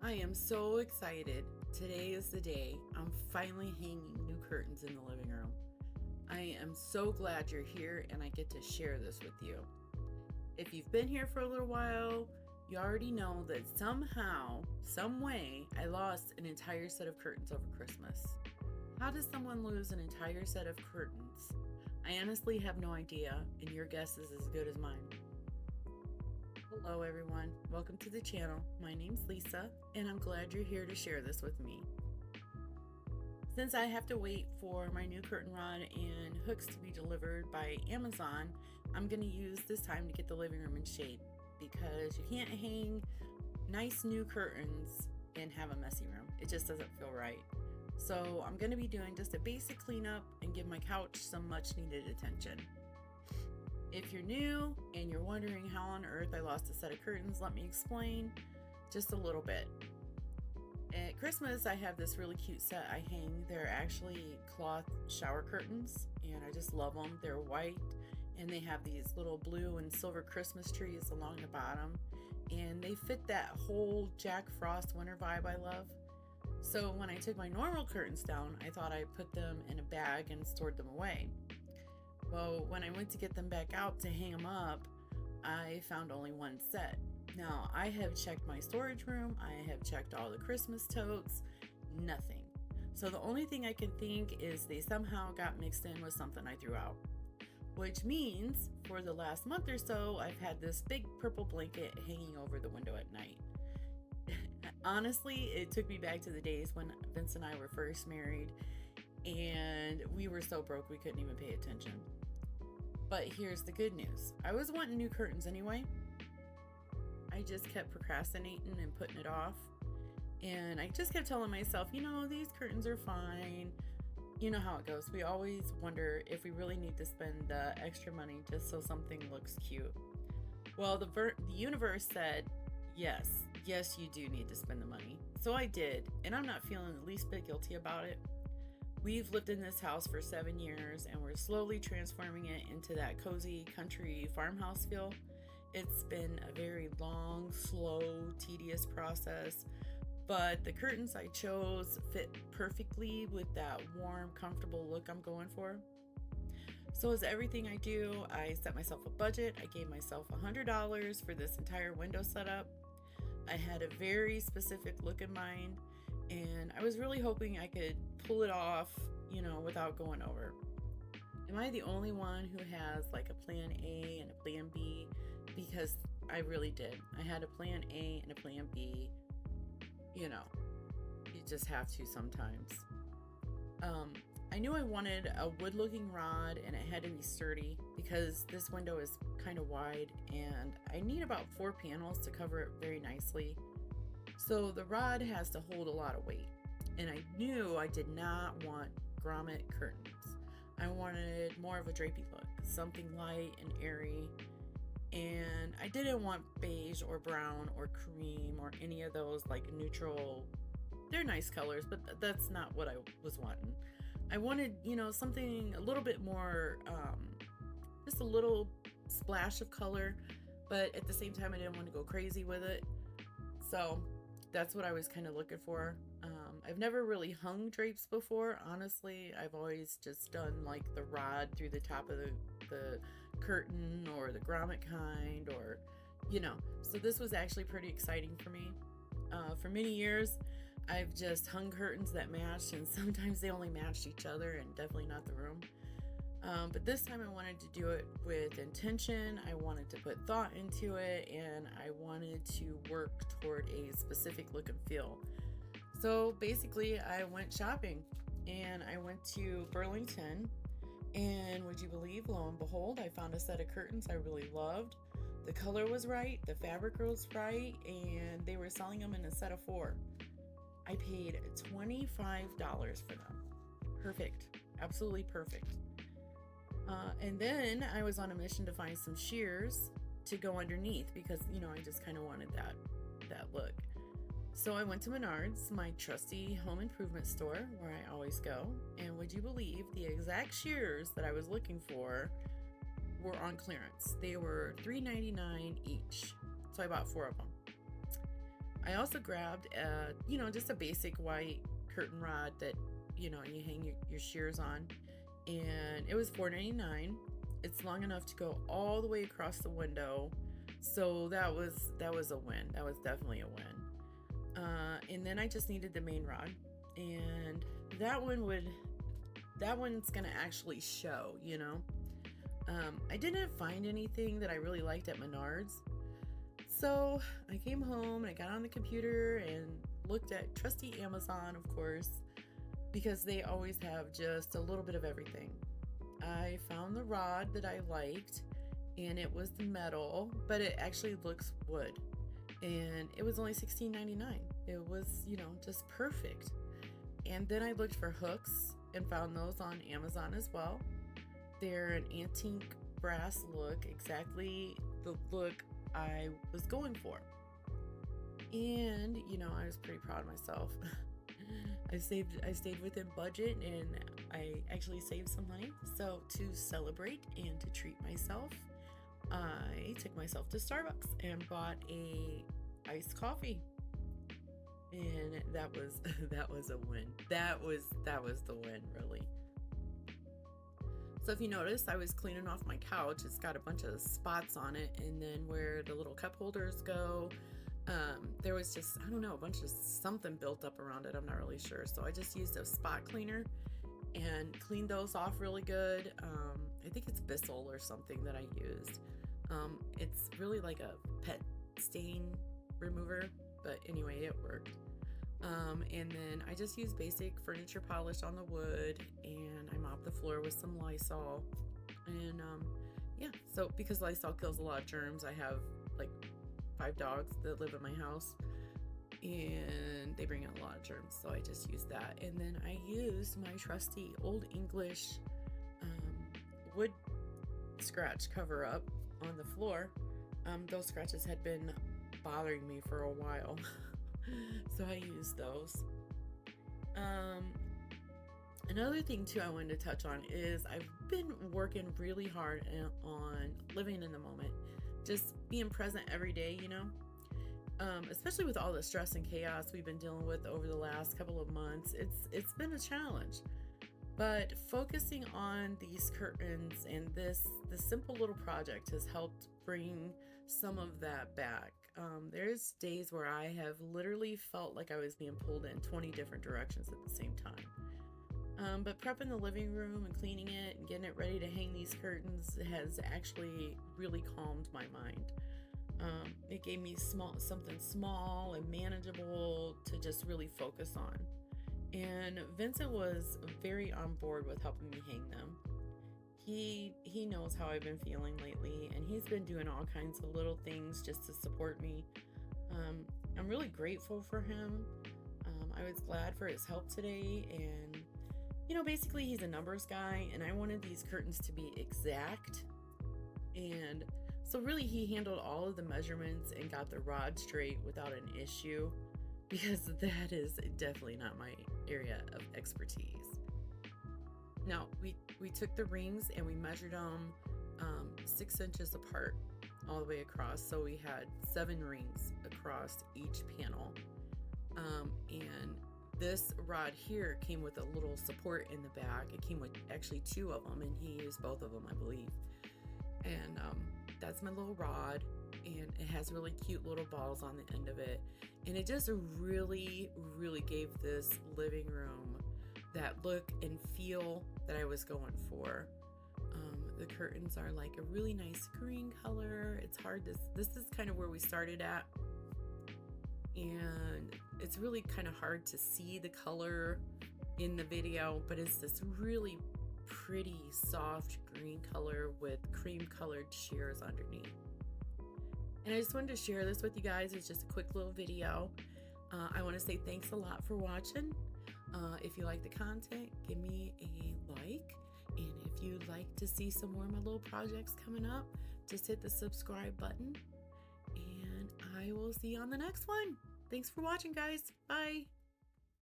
I am so excited. Today is the day. I'm finally hanging new curtains in the living room. I am so glad you're here and I get to share this with you. If you've been here for a little while, you already know that somehow, some way, I lost an entire set of curtains over Christmas. How does someone lose an entire set of curtains? I honestly have no idea, and your guess is as good as mine. Hello everyone, welcome to the channel. My name's Lisa, and I'm glad you're here to share this with me. Since I have to wait for my new curtain rod and hooks to be delivered by Amazon, I'm going to use this time to get the living room in shape because you can't hang nice new curtains and have a messy room. It just doesn't feel right. So I'm going to be doing just a basic cleanup and give my couch some much needed attention. If you're new and you're wondering how on earth I lost a set of curtains, let me explain just a little bit. At Christmas, I have this really cute set I hang. They're actually cloth shower curtains, and I just love them. They're white, and they have these little blue and silver Christmas trees along the bottom, and they fit that whole Jack Frost winter vibe I love. So when I took my normal curtains down, I thought I'd put them in a bag and stored them away. Well, when I went to get them back out to hang them up, I found only one set. Now, I have checked my storage room, I have checked all the Christmas totes, nothing. So the only thing I can think is they somehow got mixed in with something I threw out. Which means, for the last month or so, I've had this big purple blanket hanging over the window at night. Honestly, it took me back to the days when Vince and I were first married, and we were so broke we couldn't even pay attention. But here's the good news. I was wanting new curtains anyway. I just kept procrastinating and putting it off. And I just kept telling myself, these curtains are fine. You know how it goes. We always wonder if we really need to spend the extra money just so something looks cute. Well, the universe said, yes, you do need to spend the money. So I did, and I'm not feeling the least bit guilty about it. We've lived in this house for 7 years, and we're slowly transforming it into that cozy country farmhouse feel. It's been a very long, slow, tedious process, but the curtains I chose fit perfectly with that warm, comfortable look I'm going for. So as everything I do, I set myself a budget. I gave myself $100 for this entire window setup. I had a very specific look in mind, and I was really hoping I could pull it off, without going over. Am I the only one who has like a plan A and a plan B? Because I really did. I had a plan A and a plan B. You just have to sometimes. I knew I wanted a wood looking rod, and it had to be sturdy because this window is kind of wide and I need about 4 panels to cover it very nicely. So the rod has to hold a lot of weight, and I knew I did not want grommet curtains. I wanted more of a drapey look, something light and airy, and I didn't want beige or brown or cream or any of those like neutral. They're nice colors, but that's not what I was wanting. I wanted, something a little bit more, just a little splash of color, but at the same time I didn't want to go crazy with it. So that's what I was kind of looking for. I've never really hung drapes before. Honestly, I've always just done like the rod through the top of the curtain, or the grommet kind, or, so this was actually pretty exciting for me. For many years, I've just hung curtains that matched, and sometimes they only matched each other and definitely not the room. But this time I wanted to do it with intention. I wanted to put thought into it, and I wanted to work toward a specific look and feel. So basically I went shopping, and I went to Burlington, and would you believe, lo and behold, I found a set of curtains I really loved. The color was right, the fabric was right, and they were selling them in a set of 4. I paid $25 for them. Perfect. Absolutely perfect. And then I was on a mission to find some shears to go underneath because, I just kind of wanted that look. So I went to Menards, my trusty home improvement store where I always go. And would you believe the exact shears that I was looking for were on clearance? They were $3.99 each. So I bought 4 of them. I also grabbed just a basic white curtain rod that you hang your shears on, and it was $4.99. It's long enough to go all the way across the window, so that was a win. That was definitely a win. And then I just needed the main rod, and that one's gonna actually show. I didn't find anything that I really liked at Menards, so I came home and I got on the computer and looked at trusty Amazon, of course, because they always have just a little bit of everything. I found the rod that I liked, and it was the metal, but it actually looks wood, and it was only $16.99. It was, just perfect. And then I looked for hooks and found those on Amazon as well. They're an antique brass look, exactly the look I was going for. And, I was pretty proud of myself. I stayed within budget, and I actually saved some money. So to celebrate and to treat myself, I took myself to Starbucks and bought a iced coffee. And that was a win. That was the win, really. So if you notice, I was cleaning off my couch. It's got a bunch of spots on it, and then where the little cup holders go, there was just, I don't know, a bunch of something built up around it. I'm not really sure. So I just used a spot cleaner and cleaned those off really good. I think it's Bissell or something that I used. It's really like a pet stain remover, but anyway, it worked. And then I just used basic furniture polish on the wood, and I mopped the floor with some Lysol. And so because Lysol kills a lot of germs, I have like 5 dogs that live in my house, and they bring in a lot of germs, so I just used that. And then I used my trusty Old English wood scratch cover up on the floor. Those scratches had been bothering me for a while. So I used those. Another thing too I wanted to touch on is I've been working really hard on living in the moment, just being present every day, especially with all the stress and chaos we've been dealing with over the last couple of months. It's been a challenge, but focusing on these curtains and this simple little project has helped bring some of that back. There's days where I have literally felt like I was being pulled in 20 different directions at the same time. But prepping the living room and cleaning it and getting it ready to hang these curtains has actually really calmed my mind. It gave me something small and manageable to just really focus on. And Vincent was very on board with helping me hang them. He knows how I've been feeling lately, and he's been doing all kinds of little things just to support me. I'm really grateful for him. I was glad for his help today, and basically he's a numbers guy, and I wanted these curtains to be exact, and so really he handled all of the measurements and got the rod straight without an issue, because that is definitely not my area of expertise. Now, we took the rings and we measured them 6 inches apart all the way across. So we had 7 rings across each panel. And this rod here came with a little support in the back. It came with actually 2 of them, and he used both of them, I believe. And that's my little rod, and it has really cute little balls on the end of it. And it just really, really gave this living room that look and feel that I was going for. The curtains are like a really nice green color. It's hard this is kind of where we started at, and it's really kind of hard to see the color in the video, but it's this really pretty soft green color with cream colored shears underneath. And I just wanted to share this with you guys. It's just a quick little video. I want to say thanks a lot for watching. If you like the content, give me a like. And if you'd like to see some more of my little projects coming up, just hit the subscribe button. And I will see you on the next one. Thanks for watching, guys. Bye.